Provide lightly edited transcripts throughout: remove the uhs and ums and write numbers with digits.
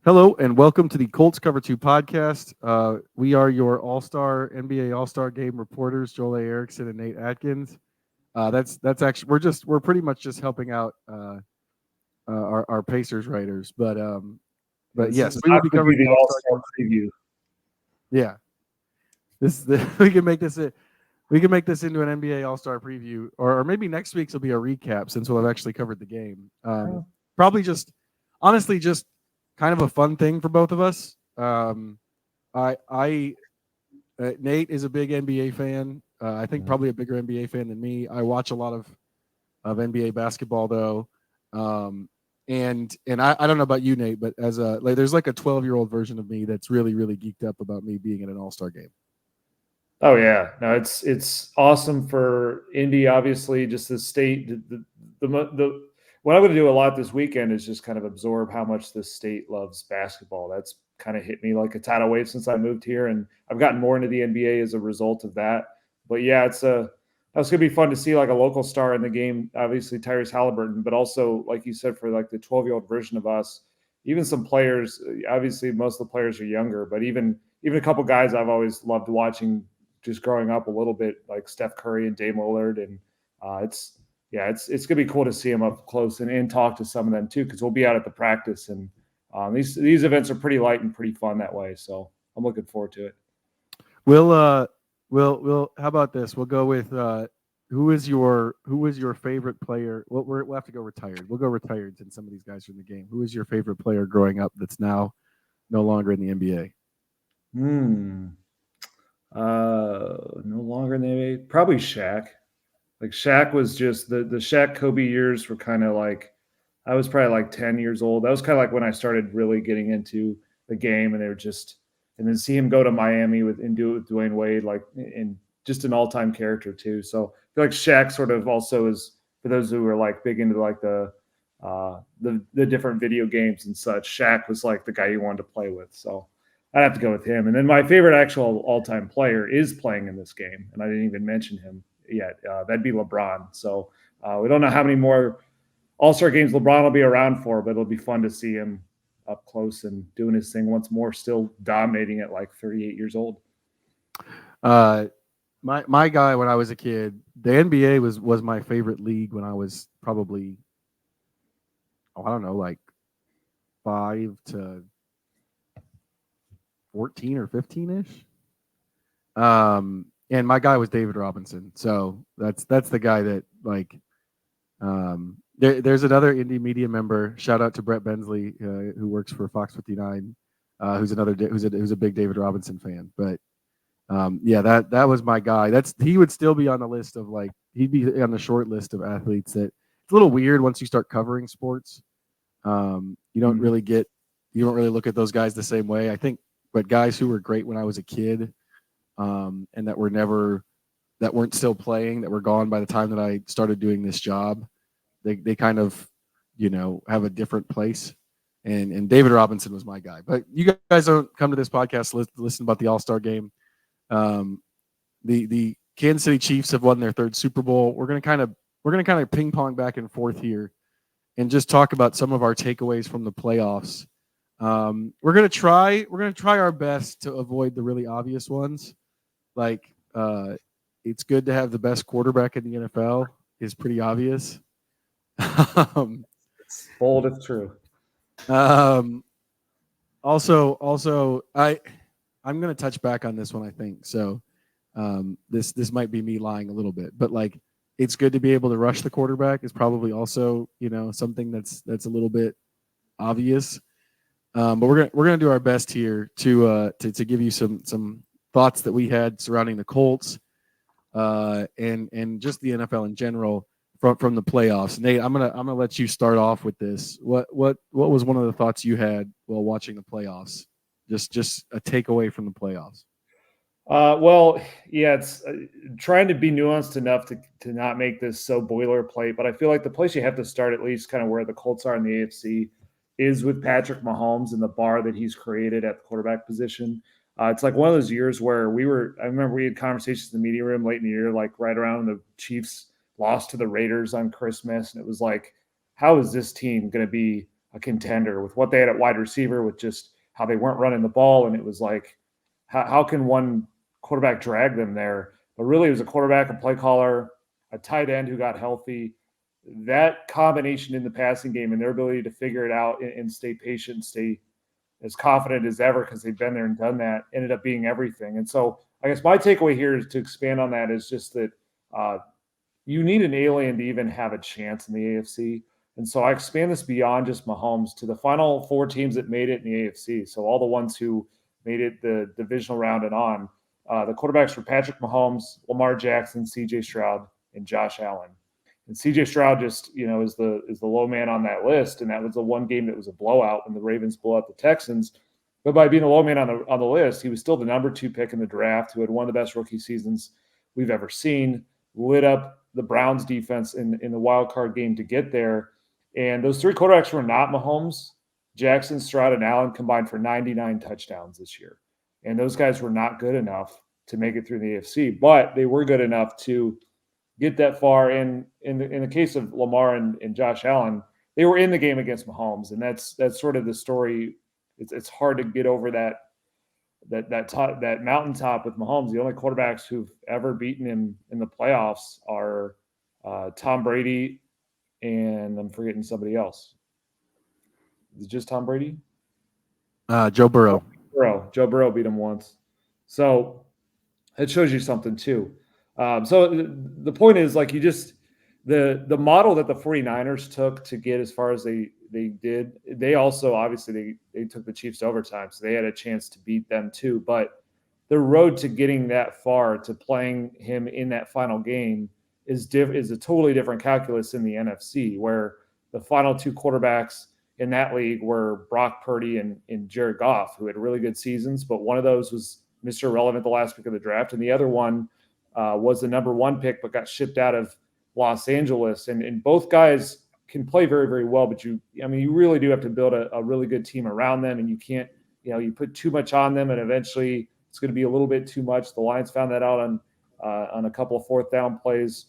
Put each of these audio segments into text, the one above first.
Hello and welcome to the Colts Cover-2 podcast. We are your All-Star NBA All-Star Game reporters, Joel Erickson and Nate Atkins. That's actually we're pretty much just helping out our Pacers writers, Yeah, but this yes, is we will not be going to covering be the the All-Star All-Star preview. game. Yeah, we can make this into an NBA All-Star preview, or maybe next week's will be a recap since we'll have actually covered the game. Probably just honestly just kind of a fun thing for both of us. I Nate is a big NBA fan. I think probably a bigger NBA fan than me. I watch a lot of NBA basketball though, and I don't know about you, Nate, but as a there's like a 12-year-old version of me that's really geeked up about me being in an All Star game. Oh yeah, no, it's awesome for Indy. Obviously, just the state. The what I'm going to do a lot this weekend is just kind of absorb how much the state loves basketball. That's kind of hit me like a tidal wave since I moved here, and I've gotten more into the NBA as a result of that. But yeah, that's going to be fun to see like a local star in the game. Obviously, Tyrese Halliburton, but also like you said, for like the 12-year-old version of us, even some players. Obviously, most of the players are younger, but even a couple guys I've always loved watching just growing up a little bit, like Steph Curry and Dame Lillard, and it's gonna be cool to see them up close and talk to some of them too, because we'll be out at the practice, and these events are pretty light and pretty fun that way. So I'm looking forward to it. We'll we'll how about this? We'll go with who is your favorite player? We'll have to go retired. We'll go retired since some of these guys are in the game. Who is your favorite player growing up that's now no longer in the NBA? Hmm. No longer in the NBA. Probably Shaq. Like Shaq was just the Shaq Kobe years were kind of like I was probably like 10 years old. That was kind of like when I started really getting into the game, and they were just and then see him go to Miami with and do it with Dwayne Wade, like and just an all time character too. So I feel like Shaq sort of also is for those who are like big into like the different video games and such. Shaq was like the guy you wanted to play with. So I'd have to go with him. And then my favorite actual all time player is playing in this game, and I didn't even mention him yet. That'd be LeBron. So we don't know how many more All Star games LeBron will be around for, but it'll be fun to see him up close and doing his thing once more, still dominating at like 38 years old. Uh, my guy when I was a kid, the NBA was my favorite league when I was probably I don't know like 5 to 14 or 15 ish. And my guy was David Robinson, so that's the guy that like. There's another indie media member. Shout out to Brett Bensley, who works for Fox 59, who's a big David Robinson fan. But yeah, that was my guy. He would still be on the list of like he'd be on the short list of athletes that it's a little weird once you start covering sports. You don't really look at those guys the same way. I think, but guys who were great when I was a kid, and that weren't still playing, that were gone by the time that I started doing this job, they kind of, have a different place. And David Robinson was my guy. But you guys don't come to this podcast to listen about the All-Star game. Um, the Kansas City Chiefs have won their third Super Bowl. We're gonna kind of ping pong back and forth here, and just talk about some of our takeaways from the playoffs. We're gonna try our best to avoid the really obvious ones, like it's good to have the best quarterback in the NFL is pretty obvious. um, It's bold if true. um, also, I'm gonna touch back on this one. I think so. This might be me lying a little bit, but like it's good to be able to rush the quarterback is probably also something that's a little bit obvious. But we're gonna do our best here to give you some thoughts that we had surrounding the Colts, and just the NFL in general from the playoffs. Nate, I'm gonna let you start off with this. What was one of the thoughts you had while watching the playoffs? Just a takeaway from the playoffs. Well, yeah, it's trying to be nuanced enough to not make this so boilerplate. But I feel like the place you have to start, at least kind of where the Colts are in the AFC, is with Patrick Mahomes and the bar that he's created at the quarterback position. It's like one of those years where I remember we had conversations in the media room late in the year, like right around the Chiefs lost to the Raiders on Christmas. And it was like, how is this team going to be a contender with what they had at wide receiver, with just how they weren't running the ball. And it was like, how can one quarterback drag them there? But really, it was a quarterback, a play caller, a tight end who got healthy. That combination in the passing game and their ability to figure it out and stay patient, stay as confident as ever because they've been there and done that, ended up being everything. And so I guess my takeaway here is to expand on that is just that you need an alien to even have a chance in the AFC. And so I expand this beyond just Mahomes to the final 4 teams that made it in the AFC. So all the ones who made it the divisional round and on. The quarterbacks were Patrick Mahomes, Lamar Jackson, C.J. Stroud, and Josh Allen. And C.J. Stroud just, is the low man on that list, and that was the one game that was a blowout when the Ravens blew out the Texans. But by being the low man on the list, he was still the number 2 pick in the draft, who had one of the best rookie seasons we've ever seen, lit up the Browns defense in the wild card game to get there. And those 3 quarterbacks were not Mahomes. Jackson, Stroud, and Allen combined for 99 touchdowns this year. And those guys were not good enough to make it through the AFC, but they were good enough to get that far. And in the case of Lamar and Josh Allen, they were in the game against Mahomes. And that's sort of the story. It's hard to get over that mountaintop with Mahomes. The only quarterbacks who've ever beaten him in the playoffs are Tom Brady, and I'm forgetting somebody else. Is it just Tom Brady? Joe Burrow. Joe Burrow beat him once. So it shows you something too. So the point is, like, the model that the 49ers took to get as far as they did, they also obviously they took the Chiefs to overtime, so they had a chance to beat them too. But the road to getting that far, to playing him in that final game, is a totally different calculus in the NFC, where the final 2 quarterbacks in that league were Brock Purdy and Jared Goff, who had really good seasons, but one of those was Mr. Irrelevant the last pick of the draft, and the other one was the number 1 pick but got shipped out of Los Angeles. And both guys can play very, very well, but you really do have to build a really good team around them, and you can't, you put too much on them, and eventually it's going to be a little bit too much. The Lions found that out on a couple of 4th down plays,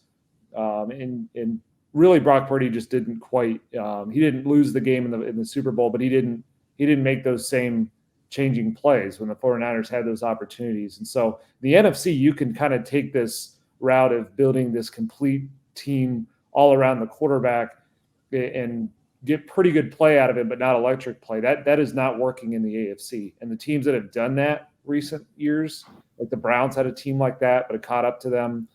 and really Brock Purdy just didn't quite. He didn't lose the game in the Super Bowl, but he didn't make those same changing plays when the 49ers had those opportunities. And so the NFC, you can kind of take this route of building this complete team all around the quarterback and get pretty good play out of it, but not electric play. That is not working in the AFC. And the teams that have done that recent years, like the Browns had a team like that, but it caught up to them.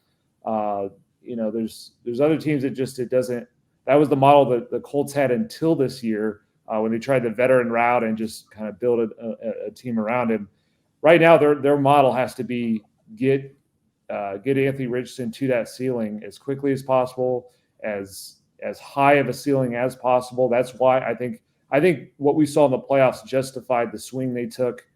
There's other teams that just, it doesn't. That was the model that the Colts had until this year, when they tried the veteran route and just kind of build a team around him. Right now, their model has to be get Anthony Richardson to that ceiling as quickly as possible, as high of a ceiling as possible. That's why I think what we saw in the playoffs justified the swing they took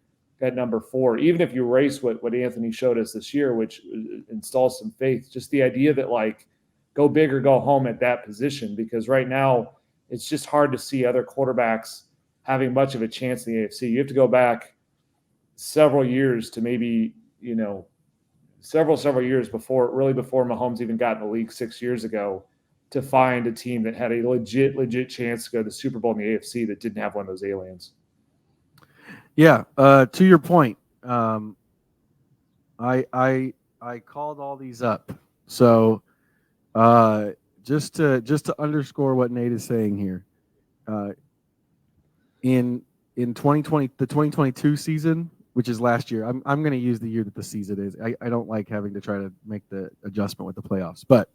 at number 4. Even if you erase what Anthony showed us this year, which installs some faith, just the idea that, like, go big or go home at that position, because right now it's just hard to see other quarterbacks having much of a chance in the AFC. You have to go back several years to maybe, several years before Mahomes even got in the league 6 years ago, to find a team that had a legit chance to go to the Super Bowl in the AFC that didn't have one of those aliens. Yeah. To your point, I called all these up. So just to underscore what Nate is saying here, in 2020, the 2022 season, which is last year, I'm going to use the year that the season is. I don't like having to try to make the adjustment with the playoffs, but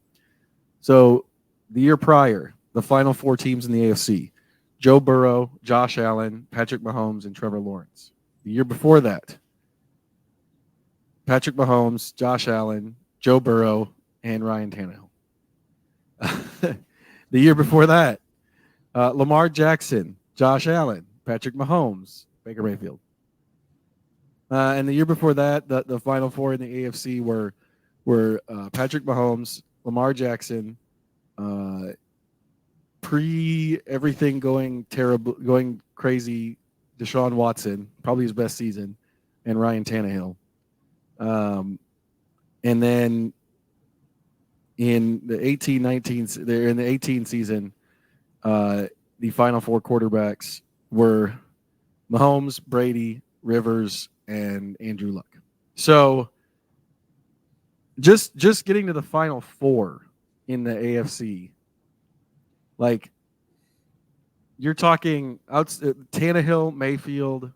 so the year prior, the final 4 teams in the AFC: Joe Burrow, Josh Allen, Patrick Mahomes, and Trevor Lawrence. The year before that, Patrick Mahomes, Josh Allen, Joe Burrow, and Ryan Tannehill. The year before that, Lamar Jackson, Josh Allen, Patrick Mahomes, Baker Mayfield. And the year before that, the final 4 in the AFC were Patrick Mahomes, Lamar Jackson, everything going crazy, Deshaun Watson, probably his best season, and Ryan Tannehill. And then in the 18 season, the the Final Four quarterbacks were Mahomes, Brady, Rivers, and Andrew Luck. So just getting to the Final Four in the AFC, like you're talking Tannehill, Mayfield,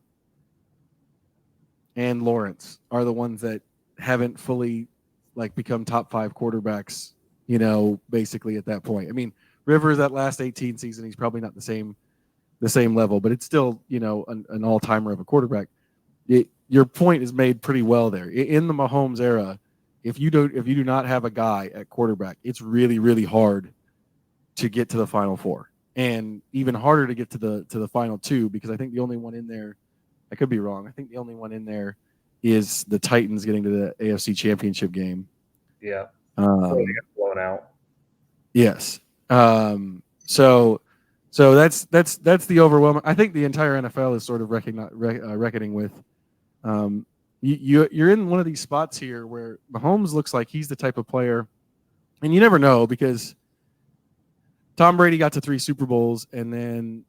and Lawrence are the ones that haven't fully like become top 5 quarterbacks, basically at that point. I mean, Rivers that last 18 season, he's probably not the same level, but it's still, an all-timer of a quarterback. Your point is made pretty well there. In the Mahomes era, if you do not have a guy at quarterback, it's really, really hard to get to the Final Four, and even harder to get to the Final Two, because I think the only one in there, I could be wrong, I think the only one in there is the Titans getting to the AFC Championship game. Yeah. They got blown out. Yes. So that's the overwhelming. I think the entire NFL is sort of reckoning with. You're in one of these spots here where Mahomes looks like he's the type of player, and you never know, because Tom Brady got to 3 Super Bowls, and then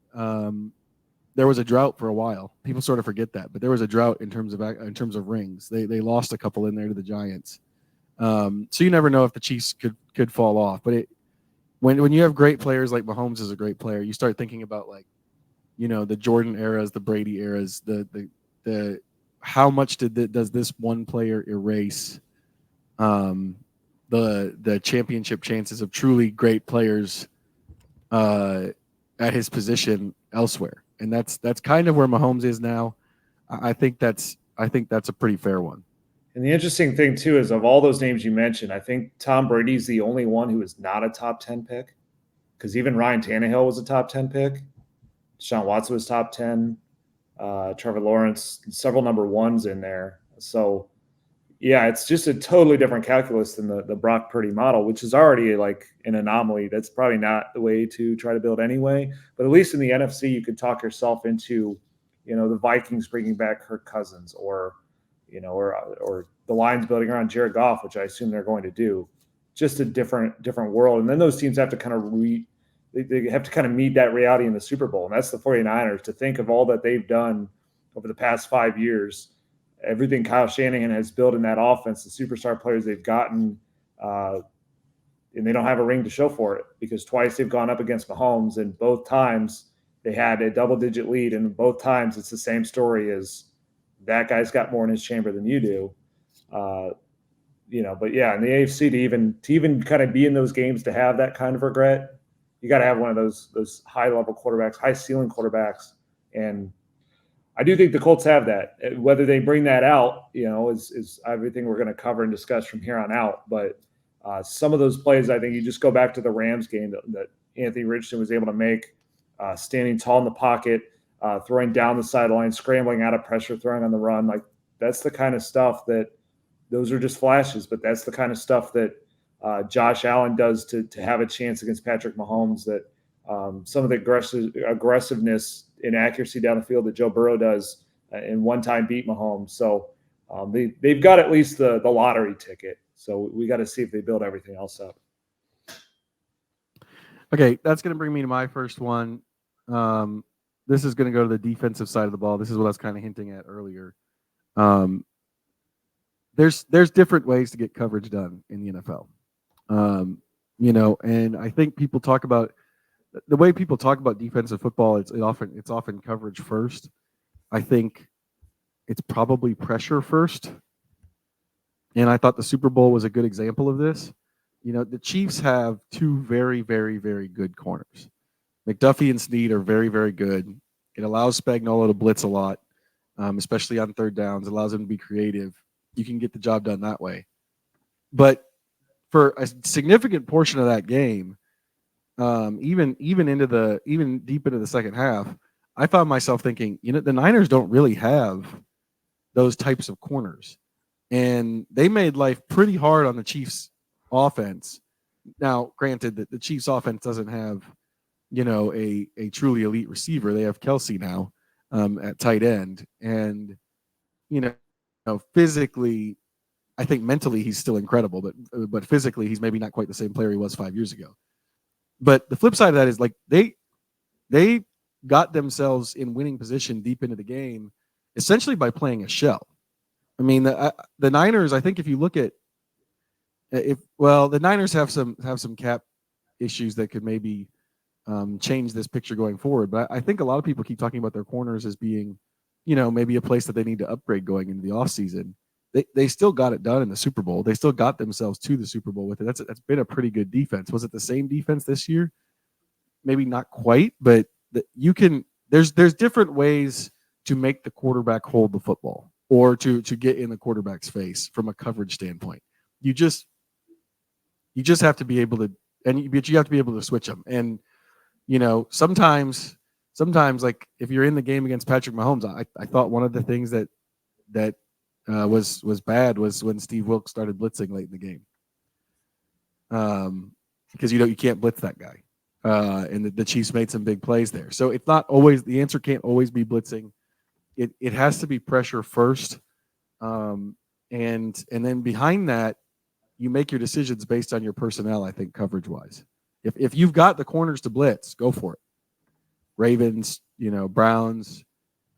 there was a drought for a while. People sort of forget that, but there was a drought in terms of rings. They lost a couple in there to the Giants. So you never know if the Chiefs could fall off. But when you have great players, like Mahomes is a great player, you start thinking about the Jordan eras, the Brady eras, the how much does this one player erase the championship chances of truly great players at his position elsewhere. And that's kind of where Mahomes is now. I think that's a pretty fair one. And the interesting thing too is, of all those names you mentioned, I think Tom Brady's the only one who is not a top 10 pick, because even Ryan Tannehill was a top 10 pick. Deshaun Watson was top 10. Trevor Lawrence, several number ones in there. So yeah, it's just a totally different calculus than the Brock Purdy model, which is already like an anomaly. That's probably not the way to try to build anyway. But at least in the NFC, you could talk yourself into, the Vikings bringing back Kirk Cousins, or the Lions building around Jared Goff, which I assume they're going to do. Just a different world. And then those teams have to kind of they have to kind of meet that reality in the Super Bowl. And that's the 49ers, to think of all that they've done over the past 5 years. Everything Kyle Shanahan has built in that offense, the superstar players they've gotten, and they don't have a ring to show for it, because twice they've gone up against Mahomes, and both times they had a double-digit lead, and both times it's the same story as that guy's got more in his chamber than you do. But yeah, in the AFC, to even kind of be in those games, to have that kind of regret, you got to have one of those high-level quarterbacks, high-ceiling quarterbacks, and I do think the Colts have that. Whether they bring that out, is everything we're going to cover and discuss from here on out. But some of those plays, I think you just go back to the Rams game that Anthony Richardson was able to make, standing tall in the pocket, throwing down the sideline, scrambling out of pressure, throwing on the run. Like, that's the kind of stuff those are just flashes, but that's the kind of stuff that Josh Allen does to have a chance against Patrick Mahomes, that some of the aggressiveness and accuracy down the field that Joe Burrow does in one time beat Mahomes. So they've got at least the lottery ticket. So we got to see if they build everything else up. Okay, that's going to bring me to my first one. This is going to go to the defensive side of the ball. This is what I was kind of hinting at earlier. There's different ways to get coverage done in the NFL. And I think people talk about the way people talk about defensive football. It's often coverage first. I think it's probably pressure first. And I thought the Super Bowl was a good example of this. The Chiefs have 2 very, very, very good corners. McDuffie and Snead are very, very good. It allows Spagnuolo to blitz a lot, especially on third downs. It allows him to be creative. You can get the job done that way. But for a significant portion of that game, even deep into the second half, I found myself thinking, the Niners don't really have those types of corners. And they made life pretty hard on the Chiefs offense. Now, granted that the Chiefs offense doesn't have, a truly elite receiver. They have Kelsey now at tight end. And, physically, I think mentally he's still incredible, but physically he's maybe not quite the same player he was 5 years ago. But the flip side of that is, like, they got themselves in winning position deep into the game, essentially by playing a shell. I mean, the Niners. I think if you look at the Niners have some cap issues that could maybe change this picture going forward. But I think a lot of people keep talking about their corners as being, maybe a place that they need to upgrade going into the offseason. They still got it done in the Super Bowl. They still got themselves to the Super Bowl with it. That's been a pretty good defense. Was it the same defense this year? Maybe not quite, but you can. There's different ways to make the quarterback hold the football or to get in the quarterback's face from a coverage standpoint. You just have to be able to, but you have to be able to switch them. And sometimes like if you're in the game against Patrick Mahomes, I thought one of the things that was bad was when Steve Wilkes started blitzing late in the game, because you can't blitz that guy, and the Chiefs made some big plays there. So it's not always, the answer can't always be blitzing. It has to be pressure first, and then behind that, you make your decisions based on your personnel. I think coverage wise, if you've got the corners to blitz, go for it. Ravens, Browns,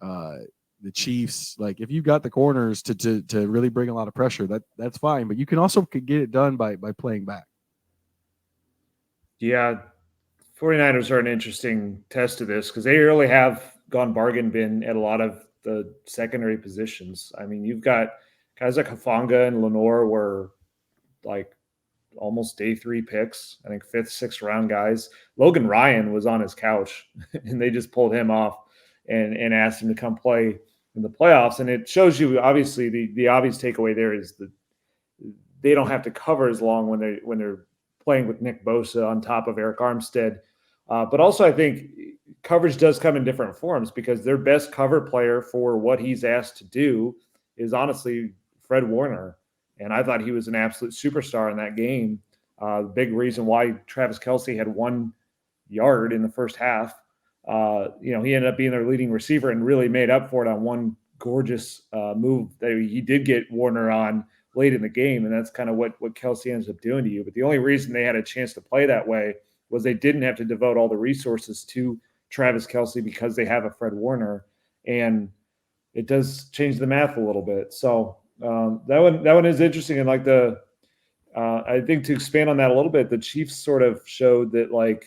the Chiefs. Like if you've got the corners to really bring a lot of pressure, that's fine. But you can also get it done by playing back. Yeah, 49ers are an interesting test of this because they really have gone bargain bin at a lot of the secondary positions. I mean, you've got guys like Hufanga and Lenore were like almost day 3 picks. I think 5th, 6th round guys. Logan Ryan was on his couch and they just pulled him off and asked him to come play in the playoffs. And it shows you, obviously, the obvious takeaway there is that they don't have to cover as long when they're playing with Nick Bosa on top of Eric Armstead. But also, I think coverage does come in different forms because their best cover player for what he's asked to do is honestly Fred Warner. And I thought he was an absolute superstar in that game. The big reason why Travis Kelce had 1 yard in the first half. He ended up being their leading receiver and really made up for it on one gorgeous move that he did get Warner on late in the game. And that's kind of what Kelce ends up doing to you. But the only reason they had a chance to play that way was they didn't have to devote all the resources to Travis Kelce because they have a Fred Warner. And it does change the math a little bit. So that one is interesting. And like I think to expand on that a little bit, the Chiefs sort of showed that like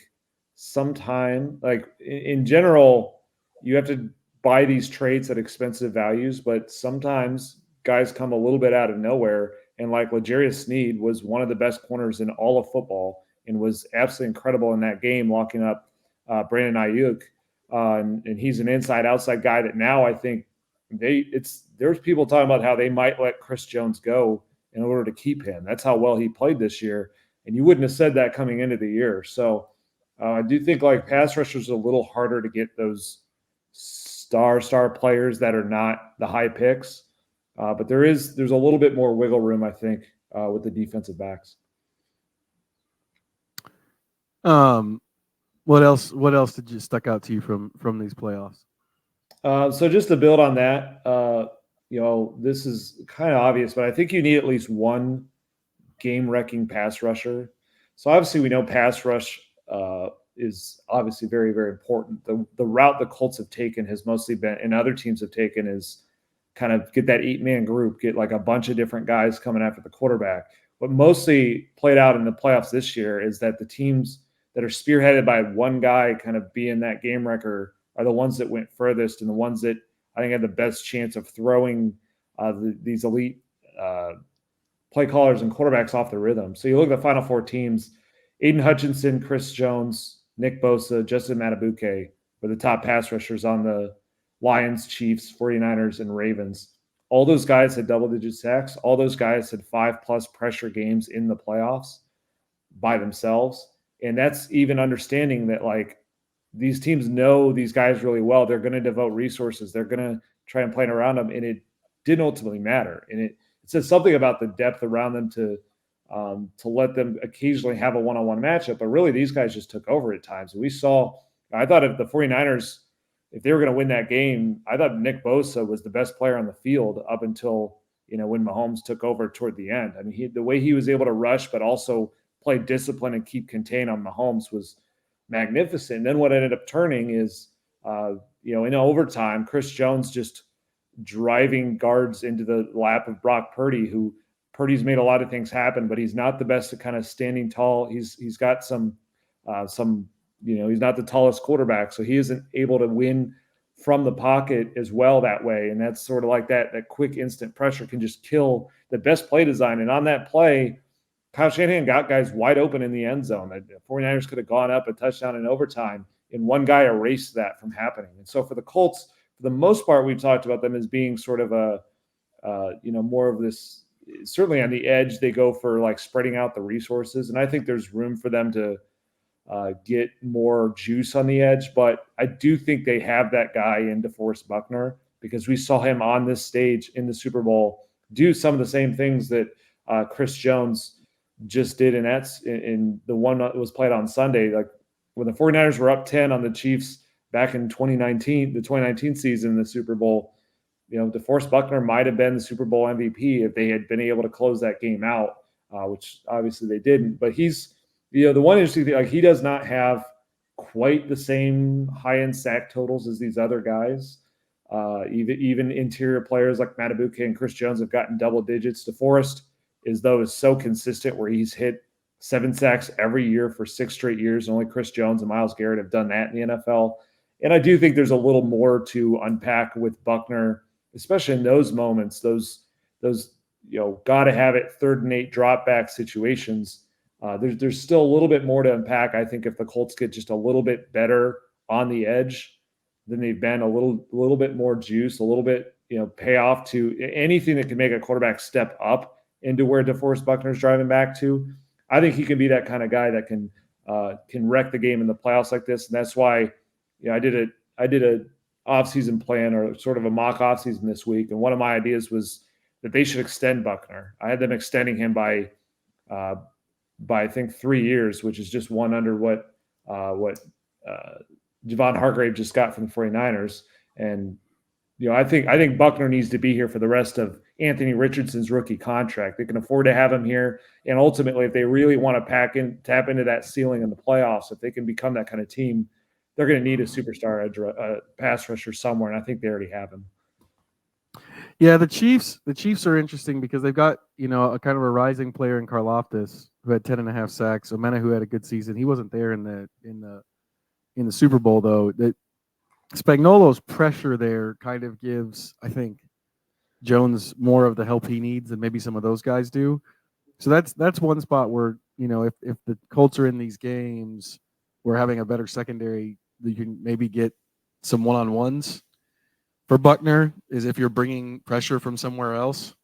sometime, like in general, you have to buy these traits at expensive values, but sometimes guys come a little bit out of nowhere. And like L'Jarius Sneed was one of the best corners in all of football and was absolutely incredible in that game, locking up Brandon Ayuk. And he's an inside-outside guy that now I think there's people talking about how they might let Chris Jones go in order to keep him. That's how well he played this year. And you wouldn't have said that coming into the year. So I do think like pass rushers are a little harder to get those star players that are not the high picks. But there's a little bit more wiggle room, I think, with the defensive backs. What else did you stuck out to you from these playoffs? So just to build on that, this is kind of obvious, but I think you need at least one game-wrecking pass rusher. So obviously we know pass rush is obviously very, very important. The route the Colts have taken has mostly been, and other teams have taken, is kind of get that 8-man group, get like a bunch of different guys coming after the quarterback. What mostly played out in the playoffs this year is that the teams that are spearheaded by one guy kind of being that game wrecker are the ones that went furthest and the ones that I think had the best chance of throwing these elite play callers and quarterbacks off the rhythm. So you look at the Final Four teams, Aiden Hutchinson, Chris Jones, Nick Bosa, Justin Matabuke were the top pass rushers on the Lions, Chiefs, 49ers, and Ravens. All those guys had double-digit sacks. All those guys had 5+ pressure games in the playoffs by themselves. And that's even understanding that, like, these teams know these guys really well. They're going to devote resources. They're going to try and play around them, and it didn't ultimately matter. And it says something about the depth around them to let them occasionally have a one-on-one matchup. But really, these guys just took over at times. And we saw – I thought if the 49ers – if they were going to win that game, I thought Nick Bosa was the best player on the field up until, when Mahomes took over toward the end. I mean, the way he was able to rush, but also play discipline and keep contained on Mahomes was magnificent. And then what ended up turning is, in overtime, Chris Jones just driving guards into the lap of Brock Purdy, who Purdy's made a lot of things happen, but he's not the best at kind of standing tall. He's got some, he's not the tallest quarterback, so he isn't able to win from the pocket as well that way. And that's sort of like that quick instant pressure can just kill the best play design. And on that play, Kyle Shanahan got guys wide open in the end zone. The 49ers could have gone up a touchdown in overtime, and one guy erased that from happening. And so for the Colts, for the most part, we've talked about them as being sort of more of this, certainly on the edge, they go for like spreading out the resources. And I think there's room for them to get more juice on the edge. But I do think they have that guy in DeForest Buckner, because we saw him on this stage in the Super Bowl do some of the same things that Chris Jones just did. And that's in the one that was played on Sunday. Like when the 49ers were up 10 on the Chiefs back in 2019, the 2019 season in the Super Bowl, DeForest Buckner might have been the Super Bowl MVP if they had been able to close that game out, which obviously they didn't. But he's, the one interesting thing, like he does not have quite the same high-end sack totals as these other guys. Even interior players like Matabuke and Chris Jones have gotten double digits. DeForest is so consistent where he's hit 7 sacks every year for 6 straight years. Only Chris Jones and Myles Garrett have done that in the NFL. And I do think there's a little more to unpack with Buckner, especially in those moments, those got to have it 3rd and 8 drop back situations. There's still a little bit more to unpack. I think if the Colts get just a little bit better on the edge than they've been, a little bit more juice, a little bit, pay off to anything that can make a quarterback step up into where DeForest Buckner's driving back to. I think he can be that kind of guy that can wreck the game in the playoffs like this. And that's why, I did a offseason plan, or sort of a mock offseason this week. And one of my ideas was that they should extend Buckner. I had them extending him by I think 3 years, which is just one under what Javon Hargrave just got from the 49ers. And, I think Buckner needs to be here for the rest of Anthony Richardson's rookie contract. They can afford to have him here. And ultimately, if they really want to tap into that ceiling in the playoffs, if they can become that kind of team, they're going to need a superstar pass rusher somewhere. And I think they already have him. Yeah, the Chiefs are interesting because they've got, a kind of a rising player in Karlaftis who had 10.5 sacks. Omena, who had a good season. He wasn't there in the Super Bowl, though. That Spagnuolo's pressure there kind of gives, I think, Jones more of the help he needs than maybe some of those guys do. So that's one spot where, if the Colts are in these games, we're having a better secondary, you can maybe get some one-on-ones for Buckner, is if you're bringing pressure from somewhere else,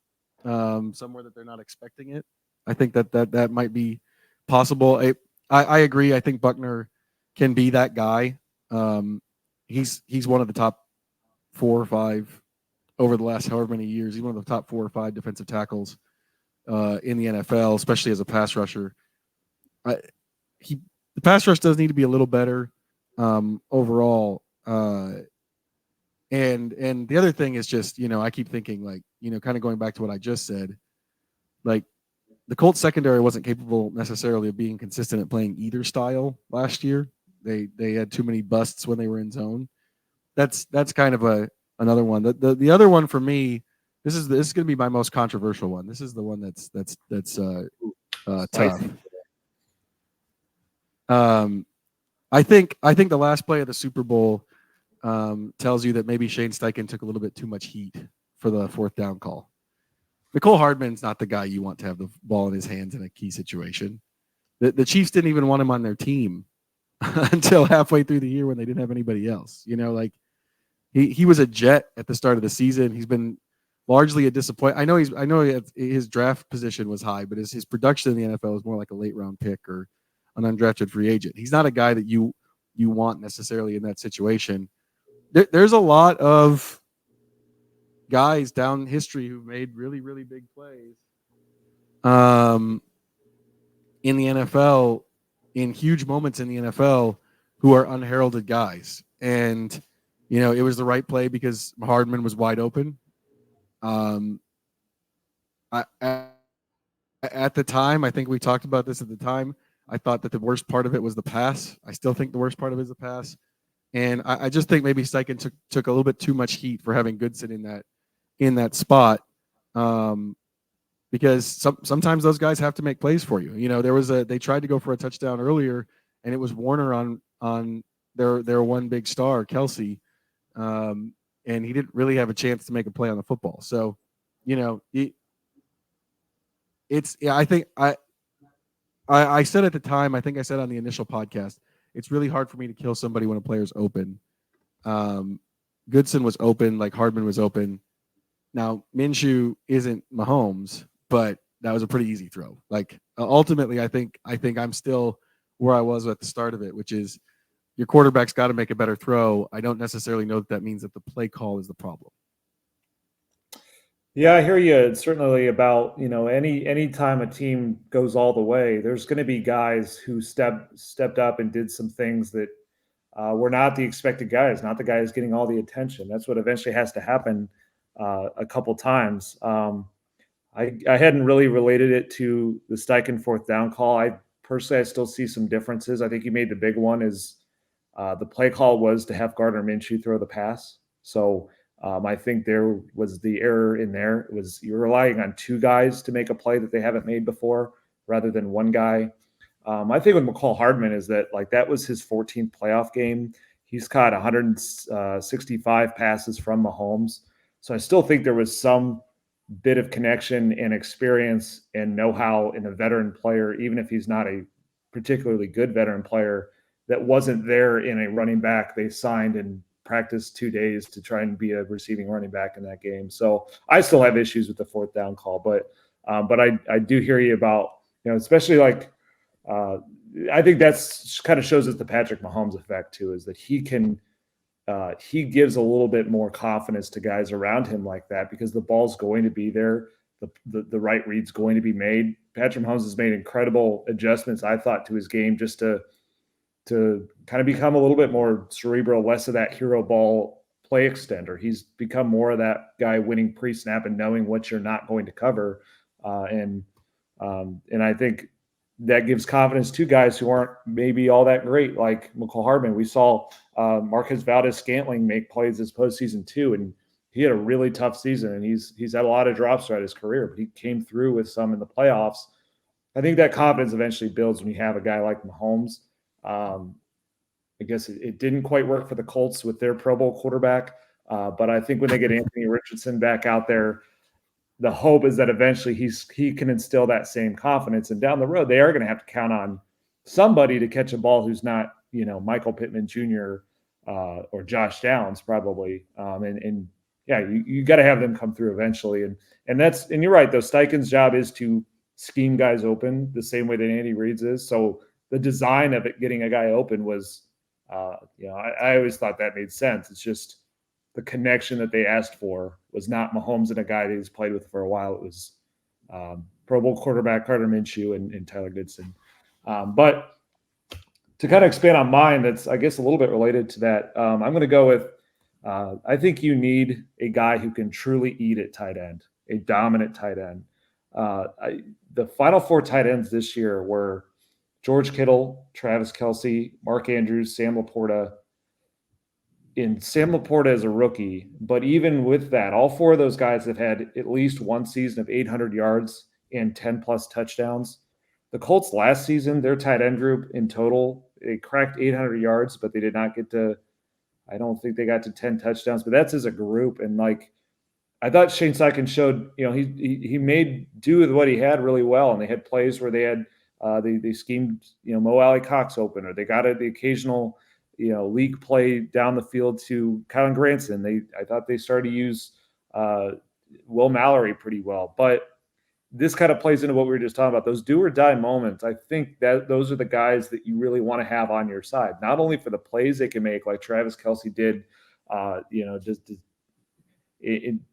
somewhere that they're not expecting it. I think that might be possible. I agree. I think Buckner can be that guy. He's one of the top 4 or 5 over the last however many years. He's one of the top 4 or 5 defensive tackles in the NFL, especially as a pass rusher. The pass rush does need to be a little better overall. And the other thing is just, I keep thinking, like, kind of going back to what I just said, like the Colts secondary wasn't capable necessarily of being consistent at playing either style last year. They had too many busts when they were in zone. That's kind of another one. The other one for me, this is going to be my most controversial one. This is the one that's tough. I think the last play of the Super Bowl tells you that maybe Shane Steichen took a little bit too much heat for the 4th down call. Nicole Hardman's not the guy you want to have the ball in his hands in a key situation. The Chiefs didn't even want him on their team until halfway through the year when they didn't have anybody else. Like he was a jet at the start of the season. He's been largely a disappointment. I know his draft position was high, but his production in the NFL is more like a late round pick or an undrafted free agent. He's not a guy that you want necessarily in that situation. There's a lot of guys down history who've made really, really big plays in the NFL, in huge moments in the NFL, who are unheralded guys. And, it was the right play because Hardman was wide open. At the time, I think we talked about this at the time, I thought that the worst part of it was the pass. I still think the worst part of it is the pass. And I just think maybe Steichen took a little bit too much heat for having Goodson in that spot. Because sometimes those guys have to make plays for you. They tried to go for a touchdown earlier, and it was Warner on their one big star, Kelsey, and he didn't really have a chance to make a play on the football. So, I think I said at the time, I think I said on the initial podcast, it's really hard for me to kill somebody when a player's open. Goodson was open, like Hardman was open. Now Minshew isn't Mahomes, but that was a pretty easy throw. Like ultimately, I think I'm still where I was at the start of it, which is your quarterback's got to make a better throw. I don't necessarily know that means that the play call is the problem. Yeah, I hear you. It's certainly about, any time a team goes all the way, there's going to be guys who stepped up and did some things that were not the expected guys, not the guys getting all the attention. That's what eventually has to happen a couple times. I hadn't really related it to the Steichen fourth down call. I still see some differences. I think you made the big one is the play call was to have Gardner Minshew throw the pass. So I think there was the error in there. It was you're relying on two guys to make a play that they haven't made before rather than one guy. I think with McCall Hardman is that that was his 14th playoff game. He's caught 165 passes from Mahomes. So I still think there was some bit of connection and experience and know-how in a veteran player, even if he's not a particularly good veteran player, that wasn't there in a running back they signed and practiced 2 days to try and be a receiving running back in that game. So I still have issues with the fourth down call, but I do hear you about, especially I think that's kind of shows us the Patrick Mahomes effect too, is that he gives a little bit more confidence to guys around him like that because the ball's going to be there. The right read's going to be made. Patrick Mahomes has made incredible adjustments, I thought, to his game just to kind of become a little bit more cerebral, less of that hero ball play extender. He's become more of that guy winning pre-snap and knowing what you're not going to cover. And I think that gives confidence to guys who aren't maybe all that great, like McCall Hardman. We saw Marquez Valdes-Scantling make plays this postseason too, and he had a really tough season, and he's had a lot of drops throughout his career, but he came through with some in the playoffs. I think that confidence eventually builds when you have a guy like Mahomes. I guess it didn't quite work for the Colts with their Pro Bowl quarterback, but I think when they get Anthony Richardson back out there, the hope is that eventually he can instill that same confidence. And down the road, they are going to have to count on somebody to catch a ball who's not, Michael Pittman Jr. Or Josh Downs probably. And yeah, you got to have them come through eventually. And you're right, though. Steichen's job is to scheme guys open the same way that Andy Reid's is. So the design of it getting a guy open was, I always thought that made sense. It's just the connection that they asked for was not Mahomes and a guy that he's played with for a while. It was Pro Bowl quarterback Gardner Minshew and Tyler Goodson. But to kind of expand on mine, that's, I guess, a little bit related to that. I'm going to go with, I think you need a guy who can truly eat at tight end, a dominant tight end. The final four tight ends this year were George Kittle, Travis Kelce, Mark Andrews, Sam Laporta. In Sam Laporta as a rookie, but even with that, all four of those guys have had at least one season of 800 yards and 10 plus touchdowns. The Colts last season, their tight end group in total, they cracked 800 yards, but they did not get to, I don't think they got to 10 touchdowns, but that's as a group. And I thought Shane Steichen showed, he made do with what he had really well. And they had plays where they had, they schemed, Mo Alley Cox open, or they got the occasional, league play down the field to Kylan Granson. I thought they started to use Will Mallory pretty well. But this kind of plays into what we were just talking about, those do or die moments. I think that those are the guys that you really want to have on your side, not only for the plays they can make, like Travis Kelce did, just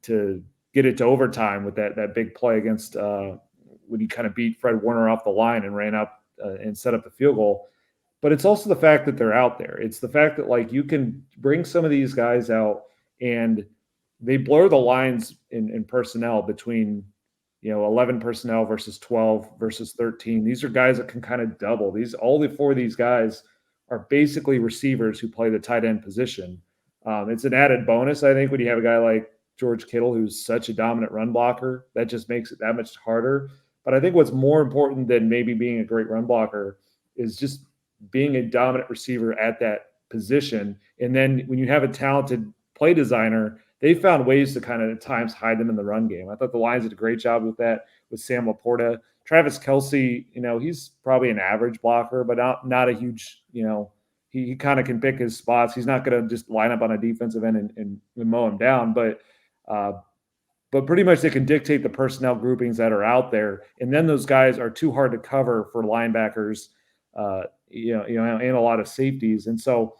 to get it to overtime with that big play against when he kind of beat Fred Warner off the line and ran up and set up the field goal. But it's also the fact that they're out there. It's the fact that you can bring some of these guys out and they blur the lines in personnel between 11 personnel versus 12 versus 13. These are guys that can kind of double. All the four of these guys are basically receivers who play the tight end position. It's an added bonus, I think, when you have a guy like George Kittle, who's such a dominant run blocker. That just makes it that much harder. But I think what's more important than maybe being a great run blocker is just being a dominant receiver at that position. And then when you have a talented play designer, they found ways to kind of at times hide them in the run game. I thought the Lions did a great job with that with Sam Laporta. Travis Kelce, he's probably an average blocker, but not a huge, he kind of can pick his spots. He's not going to just line up on a defensive end and mow him down, but pretty much they can dictate the personnel groupings that are out there. And then those guys are too hard to cover for linebackers, and a lot of safeties. And so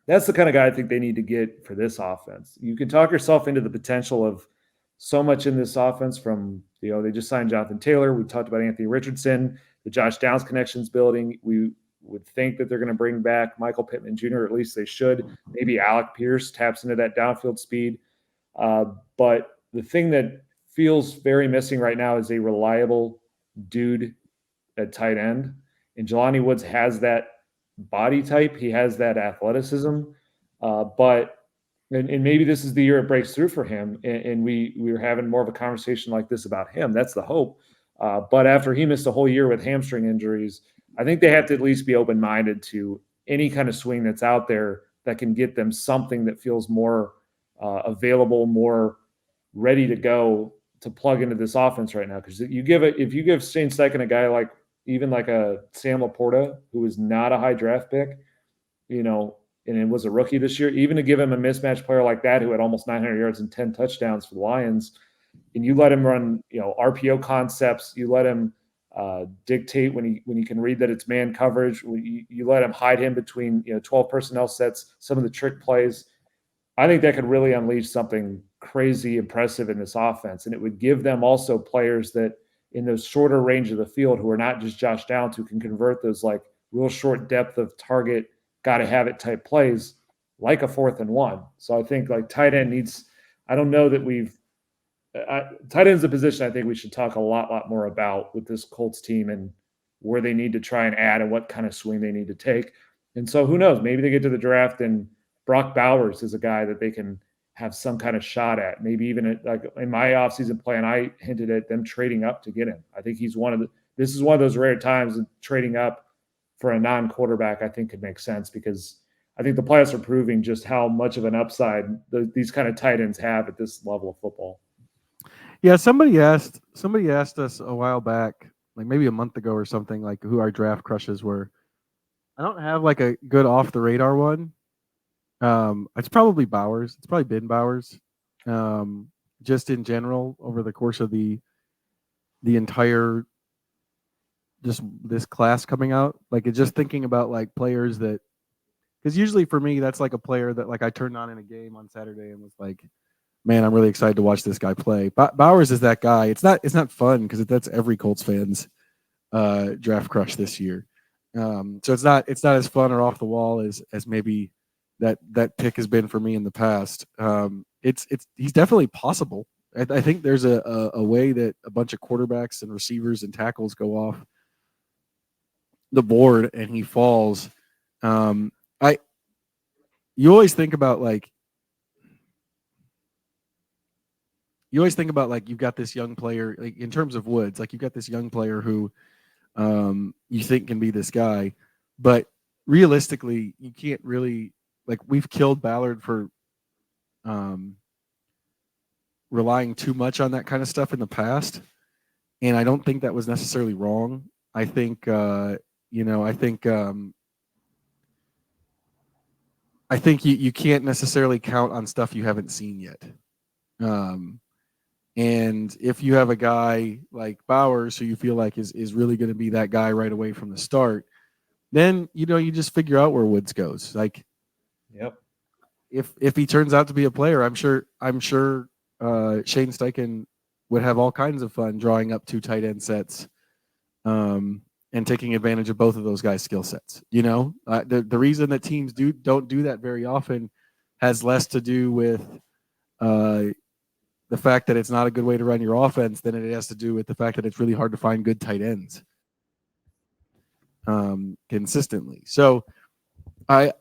that's the kind of guy I think they need to get for this offense. You can talk yourself into the potential of so much in this offense from, they just signed Jonathan Taylor. We talked about Anthony Richardson, the Josh Downs connections building. We would think that they're going to bring back Michael Pittman Jr., or at least they should. Maybe Alec Pierce taps into that downfield speed. But the thing that feels very missing right now is a reliable dude at tight end. And Jelani Woods has that body type. He has that athleticism. But maybe this is the year it breaks through for him. And we were having more of a conversation like this about him. That's the hope. But after he missed a whole year with hamstring injuries, I think they have to at least be open-minded to any kind of swing that's out there that can get them something that feels more available, more ready to go to plug into this offense right now. Because if you give Shane Steichen a guy like a Sam Laporta, who is not a high draft pick, and it was a rookie this year, even to give him a mismatch player like that who had almost 900 yards and 10 touchdowns for the Lions, and you let him run, RPO concepts, you let him dictate when he can read that it's man coverage, you let him hide him between 12 personnel sets, some of the trick plays. I think that could really unleash something crazy impressive in this offense. And it would give them also players that in those shorter range of the field who are not just Josh Downs, who can convert those like real short depth of target, got to have it type plays like a 4th and 1. So I think like tight end needs, I don't know that tight end's a position I think we should talk a lot more about with this Colts team and where they need to try and add and what kind of swing they need to take. And so who knows, maybe they get to the draft and Brock Bowers is a guy that they can have some kind of shot at. Maybe even like in my offseason plan, I hinted at them trading up to get him. I think this is one of those rare times of trading up for a non-quarterback I think could make sense, because I think the playoffs are proving just how much of an upside these kind of tight ends have at this level of football. Yeah, somebody asked us a while back, like maybe a month ago or something, like who our draft crushes were. I don't have like a good off the radar one. It's probably Bowers. It's probably been Bowers. Just in general over the course of the entire just this class coming out, like it's just thinking about like players that, because usually for me that's like a player that like I turned on in a game on Saturday and was like, man, I'm really excited to watch this guy play. Bowers is that guy. It's not fun because that's every Colts fan's draft crush this year. So it's not as fun or off the wall as maybe that pick has been for me in the past. He's definitely possible. I think there's a way that a bunch of quarterbacks and receivers and tackles go off the board and he falls. You always think about like you've got this young player, like in terms of Woods, like you've got this young player who you think can be this guy, but realistically you can't really, like we've killed Ballard for relying too much on that kind of stuff in the past, and I don't think that was necessarily wrong. I think I think you can't necessarily count on stuff you haven't seen yet. And if you have a guy like Bowers who you feel like is really going to be that guy right away from the start, then you just figure out where Woods goes. Like, yep. If he turns out to be a player, I'm sure Shane Steichen would have all kinds of fun drawing up 2 tight end sets, and taking advantage of both of those guys' skill sets. The reason that teams don't do that very often has less to do with the fact that it's not a good way to run your offense than it has to do with the fact that it's really hard to find good tight ends consistently. So they've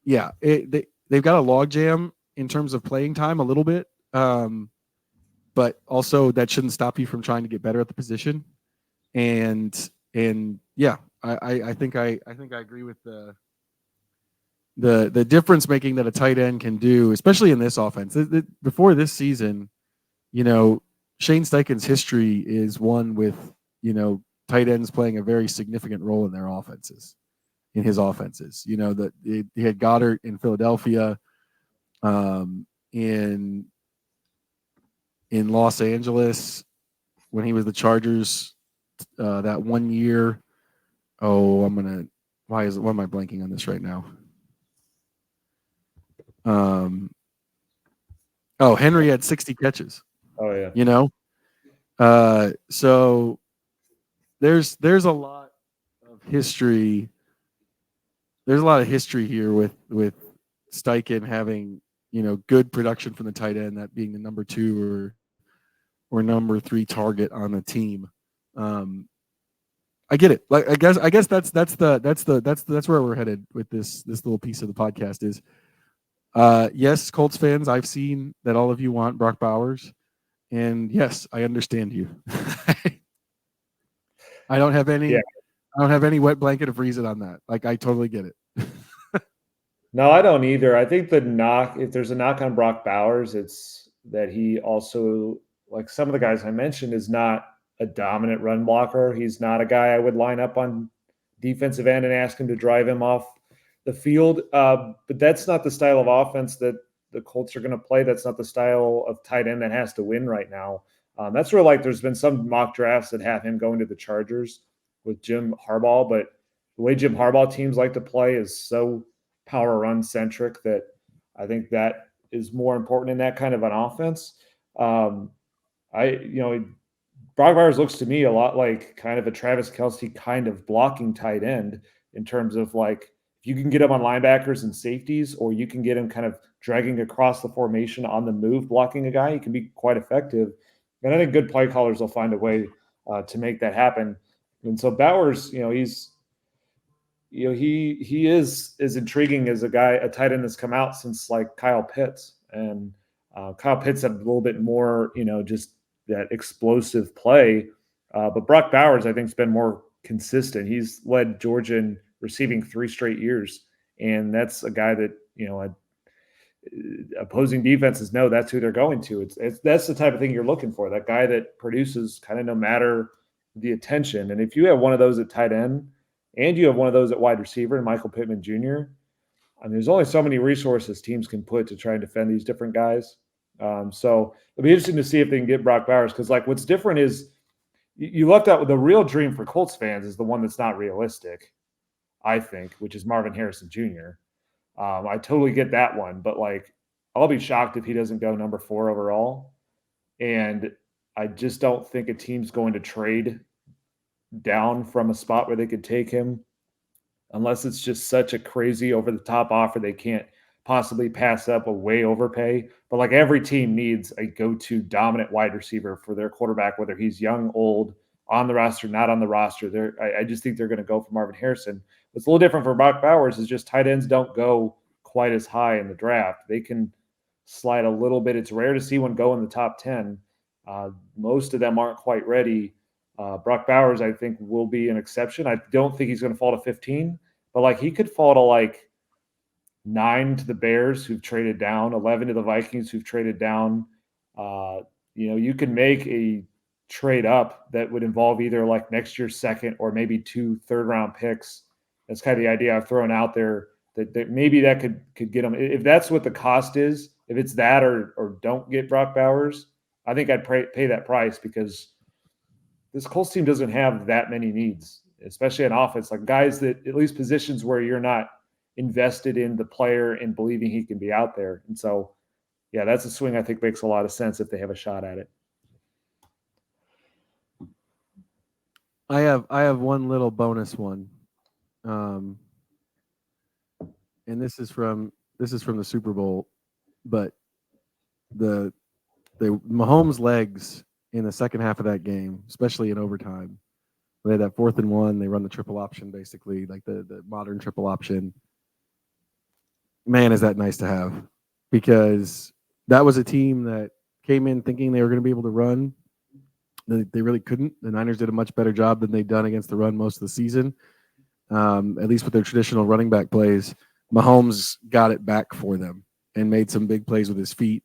got a logjam in terms of playing time a little bit, but also that shouldn't stop you from trying to get better at the position. And yeah, I think I agree with the difference making that a tight end can do, especially in this offense. Before this season, Shane Steichen's history is one with tight ends playing a very significant role in their offenses, in his offenses. That he had Goddard in Philadelphia, in Los Angeles when he was the Chargers that 1 year. Oh, why am I blanking on this right now? Henry had 60 catches. Oh yeah. So there's a lot of history. There's a lot of history here with Steichen having good production from the tight end, that being the number 2 or number 3 target on the team. I get it. Like I guess that's where we're headed with this little piece of the podcast is. Yes, Colts fans, I've seen that all of you want Brock Bowers, and yes, I understand you. I don't have any. Yeah. I don't have any wet blanket of reason on that. Like, I totally get it. No, I don't either. I think if there's a knock on Brock Bowers, it's that he also, like some of the guys I mentioned, is not a dominant run blocker. He's not a guy I would line up on defensive end and ask him to drive him off the field. But that's not the style of offense that the Colts are going to play. That's not the style of tight end that has to win right now. That's where, like, there's been some mock drafts that have him going to the Chargers with Jim Harbaugh, but the way Jim Harbaugh teams like to play is so power run centric that I think that is more important in that kind of an offense. Brock Bowers looks to me a lot like kind of a Travis Kelce kind of blocking tight end in terms of, like, if you can get him on linebackers and safeties, or you can get him kind of dragging across the formation on the move, blocking a guy, he can be quite effective. And I think good play callers will find a way to make that happen. And so Bowers, he is as intriguing as a tight end that's come out since, like, Kyle Pitts. And Kyle Pitts had a little bit more, just that explosive play. But Brock Bowers, I think, has been more consistent. He's led Georgia in receiving 3 straight years. And that's a guy that, opposing defenses know that's who they're going to. That's the type of thing you're looking for, that guy that produces kind of no matter the attention. And if you have one of those at tight end and you have one of those at wide receiver and Michael Pittman Jr., I mean, there's only so many resources teams can put to try and defend these different guys. So it'll be interesting to see if they can get Brock Bowers, because, like, what's different is you left out with the real dream for Colts fans is the one that's not realistic, I think, which is Marvin Harrison Jr. I totally get that one, but, like, I'll be shocked if he doesn't go number 4 overall. And I just don't think a team's going to trade down from a spot where they could take him unless it's just such a crazy over-the-top offer they can't possibly pass up, a way overpay. But, like, every team needs a go-to dominant wide receiver for their quarterback, whether he's young, old, on the roster, not on the roster. I just think they're going to go for Marvin Harrison. What's a little different for Brock Bowers is just tight ends don't go quite as high in the draft. They can slide a little bit. It's rare to see one go in the top 10. Most of them aren't quite ready. Brock Bowers, I think, will be an exception. I don't think he's going to fall to 15, but, like, he could fall to, like, 9 to the Bears, who've traded down, 11 to the Vikings, who've traded down. You can make a trade up that would involve either, like, next year's second or maybe 2 third-round picks. That's kind of the idea I've thrown out there, that maybe that could get them. If that's what the cost is, if it's that or don't get Brock Bowers, I think I'd pay that price, because this Colts team doesn't have that many needs, especially on offense, like guys that, at least positions where you're not invested in the player and believing he can be out there. And so, yeah, that's a swing I think makes a lot of sense if they have a shot at it. I have one little bonus one, and this is from the Super Bowl, but the Mahomes' legs in the second half of that game, especially in overtime. They had that 4th and 1. They run the triple option, basically, like the modern triple option. Man, is that nice to have, because that was a team that came in thinking they were going to be able to run. They really couldn't. The Niners did a much better job than they'd done against the run most of the season, at least with their traditional running back plays. Mahomes got it back for them and made some big plays with his feet.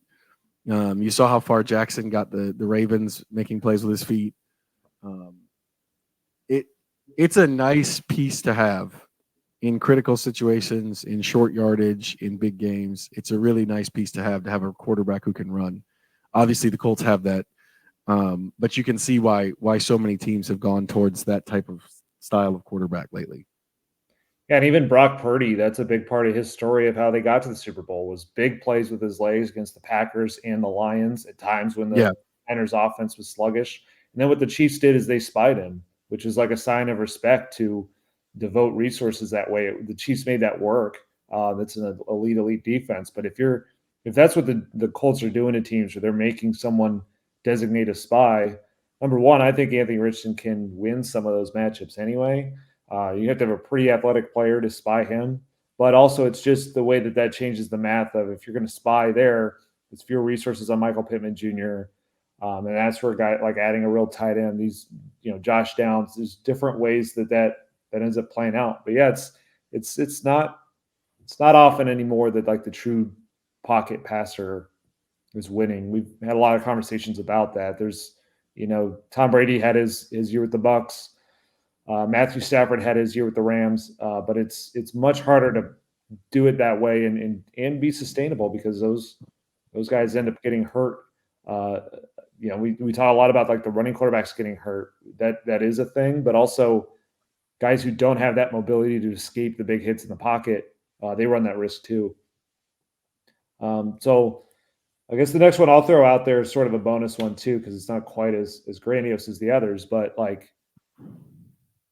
You saw how far Jackson got the Ravens making plays with his feet. It's a nice piece to have in critical situations, in short yardage, in big games. It's a really nice piece to have a quarterback who can run. Obviously, the Colts have that, but you can see why so many teams have gone towards that type of style of quarterback lately. Yeah, and even Brock Purdy, that's a big part of his story of how they got to the Super Bowl, was big plays with his legs against the Packers and the Lions at times when the Niners offense was sluggish. And then what the Chiefs did is they spied him, which is like a sign of respect to devote resources that way. The Chiefs made that work. That's an elite defense. But if that's what the Colts are doing to teams, or they're making someone designate a spy, number one, I think Anthony Richardson can win some of those matchups anyway. You have to have a pretty athletic player to spy him, but also it's just the way that changes the math of, if you're going to spy there, it's fewer resources on Michael Pittman Jr. And that's where a guy like adding a real tight end, these, Josh Downs, there's different ways that ends up playing out. But yeah, it's not often anymore that like the true pocket passer is winning. We've had a lot of conversations about that. There's, Tom Brady had his year with the Bucs. Matthew Stafford had his year with the Rams, but it's much harder to do it that way and be sustainable, because those guys end up getting hurt. We talk a lot about like the running quarterbacks getting hurt. That is a thing, but also guys who don't have that mobility to escape the big hits in the pocket, they run that risk too. So I guess the next one I'll throw out there is sort of a bonus one too, because it's not quite as grandiose as the others, but like,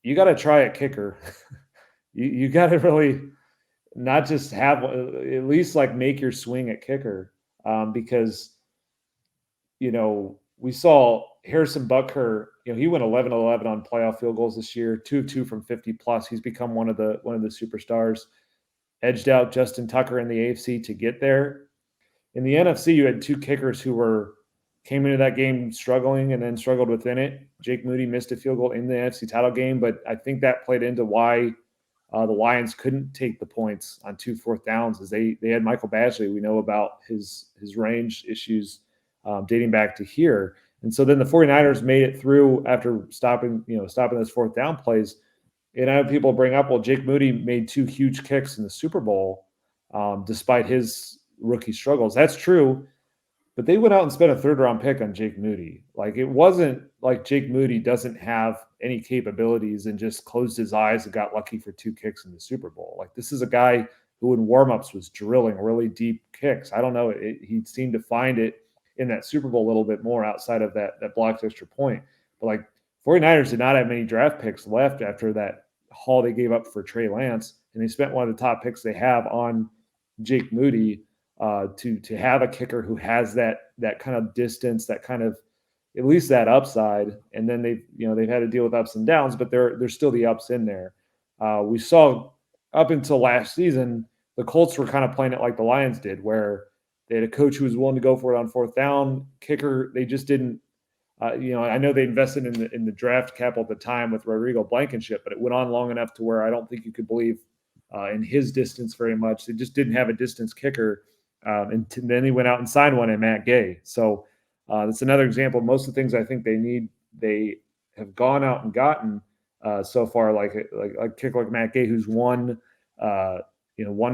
you got to try a kicker. you got to really not just have, at least like make your swing at kicker, because we saw Harrison Butker. He went 11-11 on playoff field goals this year, 2 of 2 from 50 plus. He's become one of the superstars. Edged out Justin Tucker in the AFC to get there. In the NFC, you had 2 kickers who came into that game struggling and then struggled within it. Jake Moody missed a field goal in the NFC title game, but I think that played into why the Lions couldn't take the points on 2 4th downs, as they had Michael Badgley. We know about his range issues dating back to here. And so then the 49ers made it through after stopping those 4th down plays. And I know people bring up, well, Jake Moody made 2 huge kicks in the Super Bowl despite his rookie struggles. That's true. But they went out and spent a 3rd round pick on Jake Moody. Like, it wasn't like Jake Moody doesn't have any capabilities and just closed his eyes and got lucky for 2 kicks in the Super Bowl. Like, this is a guy who in warmups was drilling really deep kicks. I don't know. He seemed to find it in that Super Bowl a little bit more outside of that blocked extra point. But like, 49ers did not have many draft picks left after that haul they gave up for Trey Lance. And they spent one of the top picks they have on Jake Moody. To have a kicker who has that kind of distance, that kind of, at least that upside, and then they've had to deal with ups and downs, but there's still the ups in there. We saw up until last season, the Colts were kind of playing it like the Lions did, where they had a coach who was willing to go for it on 4th down. Kicker, they just didn't. I know they invested in the draft capital at the time with Rodrigo Blankenship, but it went on long enough to where I don't think you could believe in his distance very much. They just didn't have a distance kicker. And then he went out and signed one in Matt Gay. So that's another example. Most of the things I think they need, they have gone out and gotten so far, like a kicker like Matt Gay, who's won a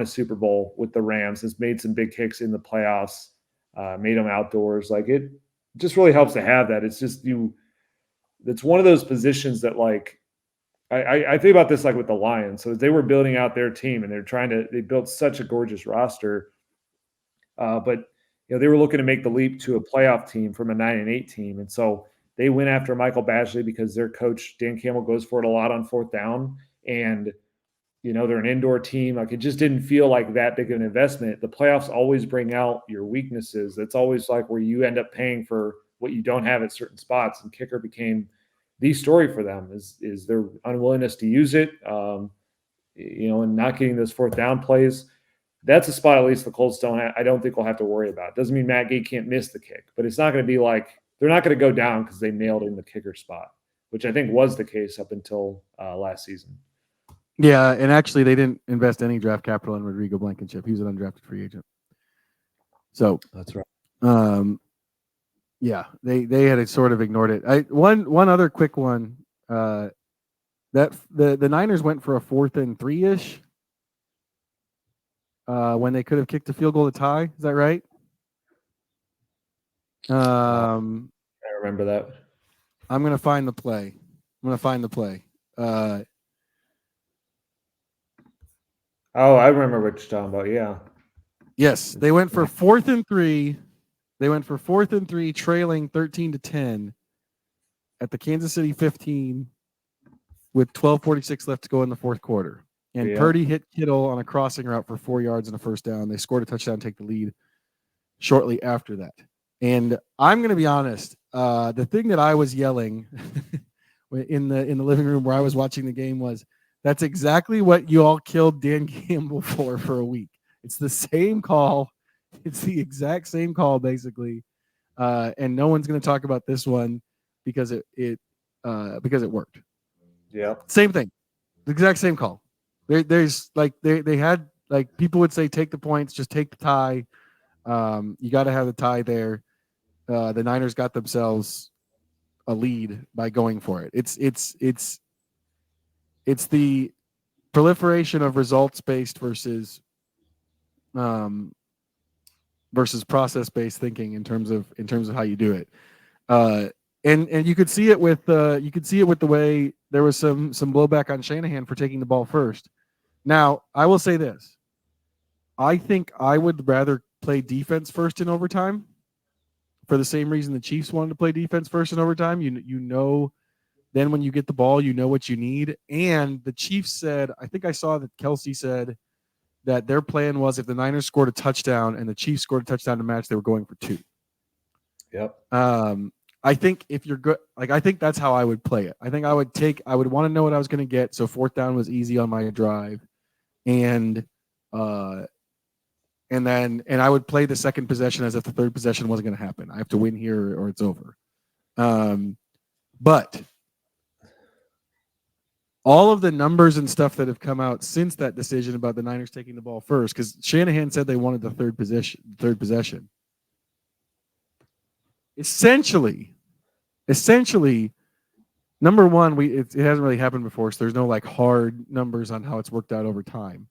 Super Bowl with the Rams, has made some big kicks in the playoffs, made them outdoors. Like, it just really helps to have that. It's just it's one of those positions that, like, I think about this like with the Lions. So they were building out their team and they built such a gorgeous roster. But they were looking to make the leap to a playoff team from a 9-8 team, and so they went after Michael Badgley because their coach Dan Campbell goes for it a lot on 4th down. And they're an indoor team. Like, it just didn't feel like that big of an investment. The playoffs always bring out your weaknesses. That's always like where you end up paying for what you don't have at certain spots. And kicker became the story for them is their unwillingness to use it, and not getting those fourth down plays. That's a spot at least the Colts I don't think we'll have to worry about. Doesn't mean Matt Gay can't miss the kick, but it's not going to be like they're not going to go down because they nailed in the kicker spot, which I think was the case up until last season. Yeah, and actually they didn't invest any draft capital in Rodrigo Blankenship. He was an undrafted free agent. So that's right. Yeah, they had sort of ignored it. One other quick one. That the Niners went for a 4th and 3-ish when they could have kicked a field goal to tie. Is that right? I remember that. I'm gonna find the play. I remember what you're talking about. Yeah. Yes, they went for 4th and 3. They went for 4th and 3, trailing 13-10 at the Kansas City 15 with 12:46 left to go in the fourth quarter. And Purdy hit Kittle on a crossing route for 4 yards and a first down. They scored a touchdown, take the lead shortly after that. And I'm going to be honest, the thing that I was yelling in the living room where I was watching the game was, that's exactly what you all killed Dan Campbell for a week. It's the same call. It's the exact same call, basically. And no one's going to talk about this one because it worked. Yeah. Same thing. The exact same call. There's like they had, like, people would say, take the points, just take the tie. You got to have the tie there. The Niners got themselves a lead by going for it. It's the proliferation of results-based versus process-based thinking in terms of how you do it. And you could see it with the way there was some blowback on Shanahan for taking the ball first. Now, I will say this. I think I would rather play defense first in overtime for the same reason the Chiefs wanted to play defense first in overtime. Then when you get the ball, you know what you need. And the Chiefs said, I think I saw that Kelsey said that their plan was if the Niners scored a touchdown and the Chiefs scored a touchdown to match, they were going for 2. Yep. I think if you're good, like, I think that's how I would play it. I think I would want to know what I was going to get. So 4th down was easy on my drive. And I would play the second possession as if the third possession wasn't going to happen. I have to win here or it's over. But all of the numbers and stuff that have come out since that decision about the Niners taking the ball first, because Shanahan said they wanted the third possession. Essentially, number one, it hasn't really happened before, so there's no like hard numbers on how it's worked out over time.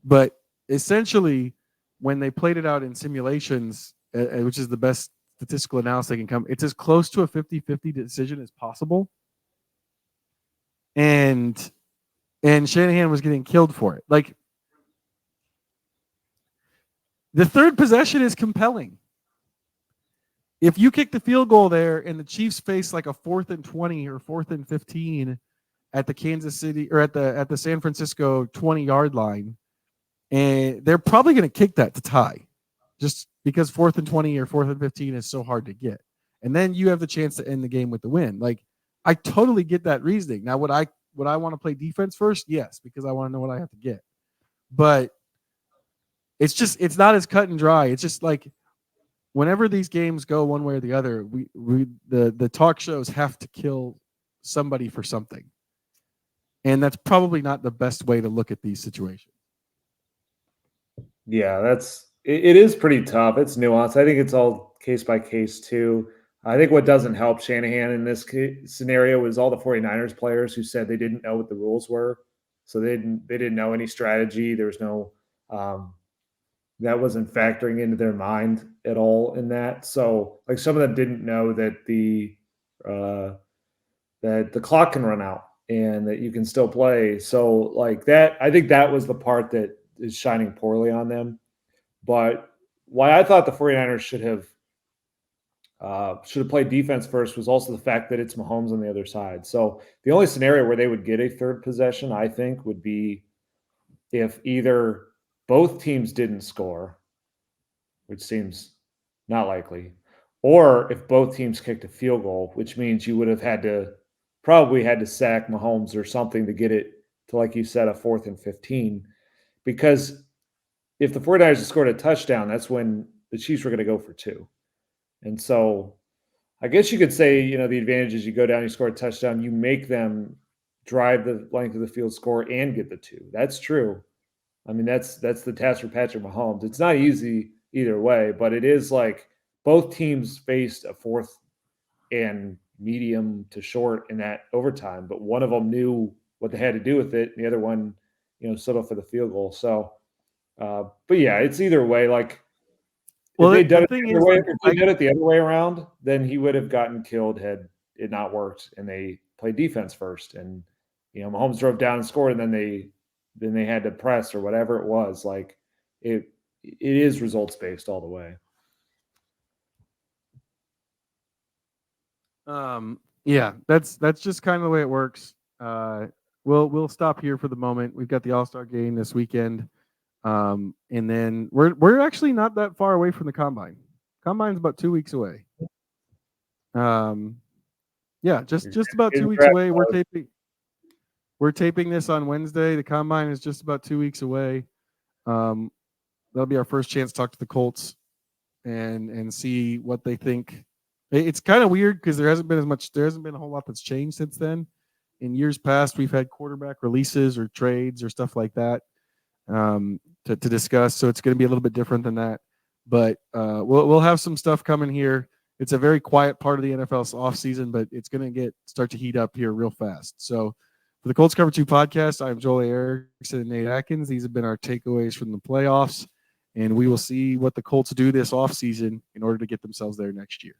But essentially, when they played it out in simulations, which is the best statistical analysis they can come, it's as close to a 50-50 decision as possible. And Shanahan was getting killed for it. Like, the third possession is compelling. If you kick the field goal there and the Chiefs face like a 4th and 20 or 4th and 15 at the Kansas City or at the San Francisco 20-yard line, and they're probably going to kick that to tie, just because 4th and 20 or 4th and 15 is so hard to get. And then you have the chance to end the game with the win. Like, I totally get that reasoning. Now, would I want to play defense first? Yes, because I want to know what I have to get. But it's not as cut and dry. It's just like, whenever these games go one way or the other, the talk shows have to kill somebody for something. And that's probably not the best way to look at these situations. Yeah, it is pretty tough. It's nuanced. I think it's all case by case too. I think what doesn't help Shanahan in this scenario was all the 49ers players who said they didn't know what the rules were. So they didn't know any strategy. There was no that wasn't factoring into their mind at all in that. So like some of them didn't know that the clock can run out and that you can still play. So like that, I think that was the part that is shining poorly on them. But why I thought the 49ers should have played defense first was also the fact that it's Mahomes on the other side. So the only scenario where they would get a third possession, I think, would be if either both teams didn't score, which seems not likely, or if both teams kicked a field goal, which means you would have probably had to sack Mahomes or something to get it to, like you said, a 4th and 15. Because if the 49ers had scored a touchdown, that's when the Chiefs were going to go for 2. And so I guess you could say, the advantage is you go down, you score a touchdown, you make them drive the length of the field, score, and get the 2. That's true. I mean, that's the task for Patrick Mahomes. It's not easy either way, but it is like both teams faced a 4th and medium to short in that overtime, but one of them knew what they had to do with it, and the other one, settled for the field goal. So, but yeah, it's either way. Like, Well, if they'd done the it thing the is, other way, like, if they did it the other way around, then he would have gotten killed had it not worked, and they played defense first, and Mahomes drove down and scored, and then they had to press or whatever it was. Like, it is results based all the way. Yeah, that's just kind of the way it works. We'll stop here for the moment. We've got the All-Star game this weekend. And then we're actually not that far away from the combine. Combine's about 2 weeks away. Yeah, just about 2 weeks away. We're taping this on Wednesday. The combine is just about 2 weeks away. That'll be our first chance to talk to the Colts and see what they think. It's kind of weird because there hasn't been a whole lot that's changed since then. In years past, we've had quarterback releases or trades or stuff like that to discuss. So it's going to be a little bit different than that. But we'll have some stuff coming here. It's a very quiet part of the NFL's offseason, but it's going to start to heat up here real fast. So for the Colts Cover-2 podcast, I'm Joel Erickson and Nate Atkins. These have been our takeaways from the playoffs, and we will see what the Colts do this offseason in order to get themselves there next year.